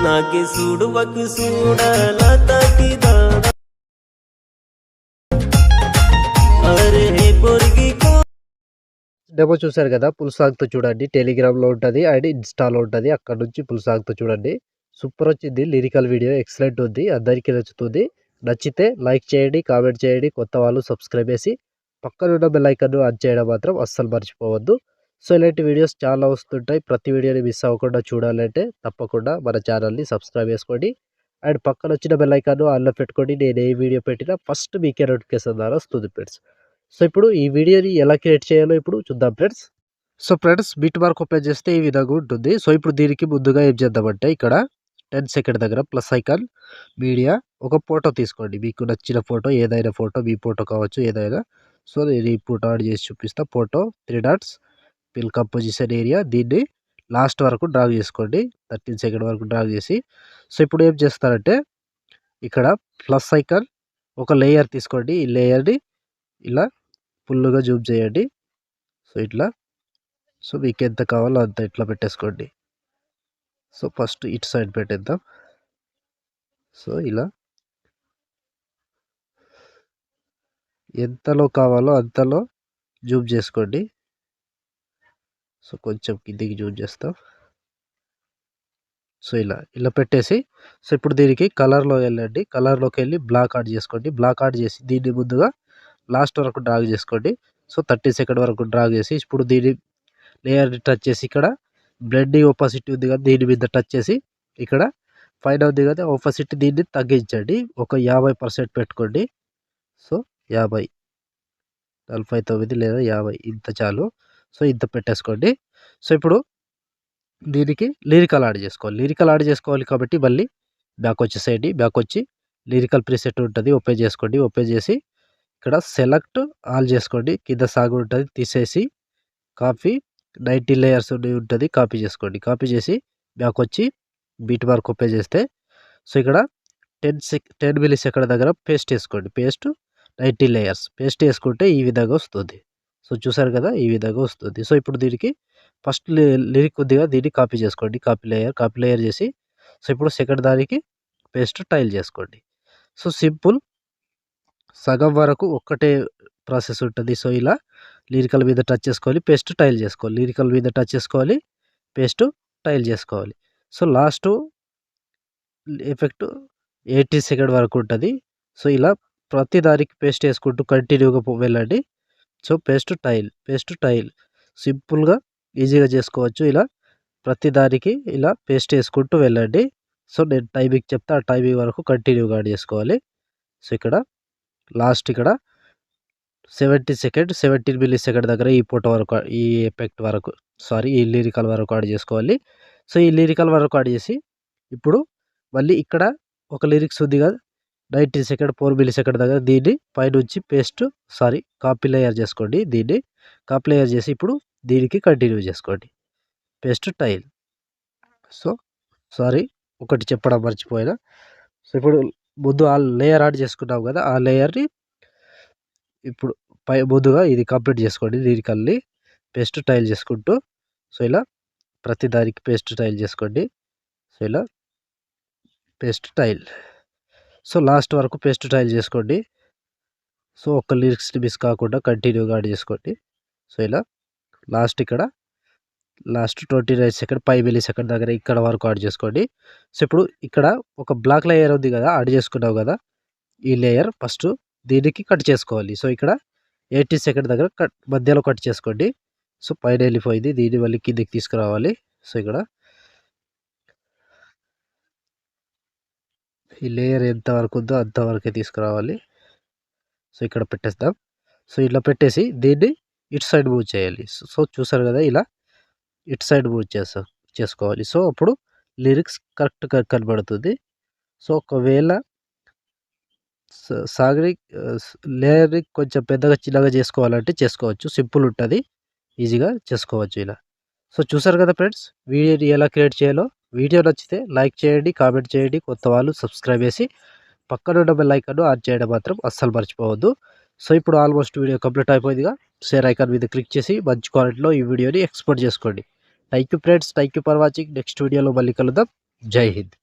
నాకి చూడువకు చూడాల తాకి దాదా అరే పొరిగి డెమో చూసారు కదా, ఫుల్ సాంగ్తో చూడండి. టెలిగ్రామ్లో ఉంటుంది అండ్ ఇన్స్టాలో ఉంటుంది. అక్కడ నుంచి ఫుల్ సాంగ్తో చూడండి. సూపర్ వచ్చింది. లిరికల్ వీడియో ఎక్సలెంట్ ఉంది. అందరికీ నచ్చుతుంది. నచ్చితే లైక్ చేయండి, కామెంట్ చేయండి. కొత్త వాళ్ళు సబ్స్క్రైబ్ చేసి పక్కనున్న బెల్ ఐకాన్ ఆన్ చేయడం మాత్రం అస్సలు మర్చిపోవద్దు. సో ఇలాంటి వీడియోస్ చాలా వస్తుంటాయి. ప్రతి వీడియోని మిస్ అవ్వకుండా చూడాలంటే తప్పకుండా మన ఛానల్ని సబ్స్క్రైబ్ చేసుకోండి. అండ్ పక్కన వచ్చిన బెల్ ఐకాన్ ఆన్లో పెట్టుకోండి. నేను ఏ వీడియో పెట్టినా ఫస్ట్ మీకే నోటిఫికేషన్ ద్వారా వస్తుంది ఫ్రెండ్స్. సో ఇప్పుడు ఈ వీడియోని ఎలా క్రియేట్ చేయాలో ఇప్పుడు చూద్దాం friends. So friends, bit mark open చేస్తే ఈ విధంగా ఉంటుంది. సో ఇప్పుడు దీనికి ముందుగా ఏం చేద్దామంటే ఇక్కడ 10 సెకండ్ దగ్గర ప్లస్ ఐకాన్ మీడియా ఒక ఫోటో తీసుకోండి. మీకు నచ్చిన ఫోటో, ఏదైనా ఫోటో, మీ ఫోటో కావచ్చు ఏదైనా. సో నేను ఈ ఫోటో యాడ్ చేసి చూపిస్తా. Photo 3 dots fill composition area, దీన్ని లాస్ట్ వరకు డ్రాగ్ చేసుకోండి. 13 సెకండ్ వరకు డ్రాగ్ చేసి సో ఇప్పుడు ఏం చేస్తారంటే ఇక్కడ ప్లస్ ఐకాన్ ఒక లేయర్ తీసుకోండి. ఈ లేయర్ని ఇలా ఫుల్గా జూమ్ చేయండి. సో ఇట్లా, సో మీకు ఎంత కావాలో అంత ఇట్లా పెట్టేసుకోండి. సో ఫస్ట్ ఇటు సైడ్ పెట్టేద్దాం. సో ఇలా ఎంతలో కావాలో అంతలో జూమ్ చేసుకోండి. సో కొంచెం కిందికి జూమ్ చేస్తాం. సో ఇలా పెట్టేసి సో ఇప్పుడు దీనికి కలర్లో వెళ్ళండి. కలర్లోకి వెళ్ళి బ్లాక్ యాడ్ చేసుకోండి. బ్లాక్ యాడ్ చేసి దీన్ని ముందుగా లాస్ట్ వరకు డ్రాగ్ చేసుకోండి. సో 30 సెకండ్ వరకు డ్రాగ్ చేసి ఇప్పుడు దీని లేయర్ని టచ్ చేసి ఇక్కడ బ్లెండింగ్ ఒపాసిటీ ఉంది కదా, దీని మీద టచ్ చేసి ఇక్కడ పైన ఉంది కదా ఒపాసిటీ, దీన్ని తగ్గించండి. ఒక 50% పెట్టుకోండి. సో 50, 49 లేదా 50 ఇంత చాలు. సో ఇంత పెట్టేసుకోండి. సో ఇప్పుడు దీనికి లిరికల్ యాడ్ చేసుకోవాలి. లిరికల్ యాడ్ చేసుకోవాలి కాబట్టి మళ్ళీ బ్యాక్ వచ్చేసేయండి. బ్యాక్ వచ్చి లిరికల్ ప్రీసెట్ ఉంటుంది, ఓపెన్ చేసుకోండి. ఓపెన్ చేసి ఇక్కడ సెలెక్ట్ ఆల్ చేసుకోండి. కింద సాగు ఉంటుంది తీసేసి కాపీ 90 లేయర్స్ ఉంటుంది, కాపీ చేసుకోండి. కాపీ చేసి బ్యాక్ వచ్చి బీట్ మార్క్ ఓపెన్ చేస్తే సో ఇక్కడ 10 మిల్లీ సెకండ్ దగ్గర పేస్ట్ వేసుకోండి. పేస్ట్ 90 లేయర్స్ పేస్ట్ వేసుకుంటే ఈ విధంగా వస్తుంది. సో చూసారు కదా, ఈ విధంగా వస్తుంది. సో ఇప్పుడు దీనికి ఫస్ట్ లిరిక్ కొద్దిగా దీన్ని కాపీ చేసుకోండి. కాపీ లేయర్ చేసి సో ఇప్పుడు సెకండ్ దానికి పేస్ట్ టైల్ చేసుకోండి. సో సింపుల్, సగం వరకు ఒక్కటే ప్రాసెస్ ఉంటుంది. సో ఇలా లిరికల్ మీద టచ్ చేసుకోవాలి, పేస్ట్ టైల్ చేసుకోవాలి. లిరికల్ మీద టచ్ చేసుకోవాలి, పేస్ట్ టైల్ చేసుకోవాలి. సో లాస్ట్ ఎఫెక్ట్ 80 సెకండ్ వరకు ఉంటుంది. సో ఇలా ప్రతి దానికి పేస్ట్ వేసుకుంటూ కంటిన్యూగా వెళ్ళండి. సో పేస్ట్ టైల్ సింపుల్గా ఈజీగా చేసుకోవచ్చు. ఇలా ప్రతి దానికి ఇలా పేస్ట్ వేసుకుంటూ వెళ్ళండి. సో నేను టైమింగ్ చెప్తే ఆ టైమింగ్ వరకు కంటిన్యూగా యాడ్ చేసుకోవాలి. సో ఇక్కడ లాస్ట్ ఇక్కడ 17 మిల్లీ సెకండ్ దగ్గర ఈ ఫోటో వరకు, ఈ ఎఫెక్ట్ వరకు, ఈ లిరికల్ వరకు యాడ్ చేసుకోవాలి. సో ఈ లిరికల్ వరకు యాడ్ చేసి ఇప్పుడు మళ్ళీ ఇక్కడ ఒక లిరిక్స్ ఉంది కదా 90 సెకండ్ 4 మిల్లీ సెకండ్ దగ్గర, దీన్ని పైనుంచి కాపీ లేయర్ చేసుకోండి. దీన్ని కాపీ లేయర్ చేసి ఇప్పుడు దీనికి కంటిన్యూ చేసుకోండి. Paste tile. సో ఒకటి చెప్పడం మర్చిపోయినా. సో ఇప్పుడు ముందు ఆ లేయర్ యాడ్ చేసుకున్నాం కదా, ఆ లేయర్ని ఇప్పుడు ముందుగా ఇది కంప్లీట్ చేసుకోండి. లిరికల్ని పేస్ట్ టైల్ చేసుకుంటూ సో ఇలా ప్రతి దానికి పేస్ట్ టైల్ చేసుకోండి. సో ఇలా పేస్ట్ టైల్. సో లాస్ట్ వరకు పేస్ట్ టైల్ చేసుకోండి. సో ఒక్క లిరిక్స్ని మిస్ కాకుండా కంటిన్యూగా యాడ్ చేసుకోండి. సో ఇలా ఇక్కడ లాస్ట్ 29 సెకండ్ 5 మిల్లీ సెకండ్ దగ్గర ఇక్కడ వరకు యాడ్ చేసుకోండి. సో ఇప్పుడు ఇక్కడ ఒక బ్లాక్ లేయర్ ఉంది కదా, యాడ్ చేసుకున్నావు కదా, ఈ లేయర్ ఫస్ట్ దీనికి కట్ చేసుకోవాలి. సో ఇక్కడ 80 సెకండ్ దగ్గర మధ్యలో కట్ చేసుకోండి. సో పైన వెళ్ళిపోయింది, దీన్ని మళ్ళీ కిందికి తీసుకురావాలి. సో ఇక్కడ ఈ లేయర్ ఎంత వరకు ఉందో అంతవరకే తీసుకురావాలి. సో ఇక్కడ పెట్టేస్తాం. సో ఇలా పెట్టేసి దీన్ని ఇటు సైడ్ మూవ్ చేయాలి. సో చూసారు కదా, ఇలా ఇటు సైడ్ మూవ్ చేసుకోవాలి. సో అప్పుడు లిరిక్స్ కరెక్ట్గా కనబడుతుంది. సో ఒకవేళ లేయర్ని కొంచెం పెద్దగా చిన్నగా చేసుకోవాలంటే చేసుకోవచ్చు. సింపుల్ ఉంటుంది, ఈజీగా చేసుకోవచ్చు ఇలా. సో చూసారు కదా ఫ్రెండ్స్, వీడియోని ఎలా క్రియేట్ చేయాలో. వీడియో నచ్చితే లైక్ చేయండి, కామెంట్ చేయండి. కొత్త వాళ్ళు సబ్స్క్రైబ్ చేసి పక్కన ఉన్న బెల్ ఐకాన్ ఆన్ చేయడం మాత్రం అస్సలు మర్చిపోవద్దు. సో ఇప్పుడు ఆల్మోస్ట్ వీడియో కంప్లీట్ అయిపోయిందిగా. షేర్ ఐకాన్ మీద క్లిక్ చేసి మంచి క్వాలిటీలో ఈ వీడియోని ఎక్స్పోర్ట్ చేసుకోండి. Thank you friends, thank you for watching. Next వీడియోలో మళ్ళీ కలుద్దాం. జై హింద్.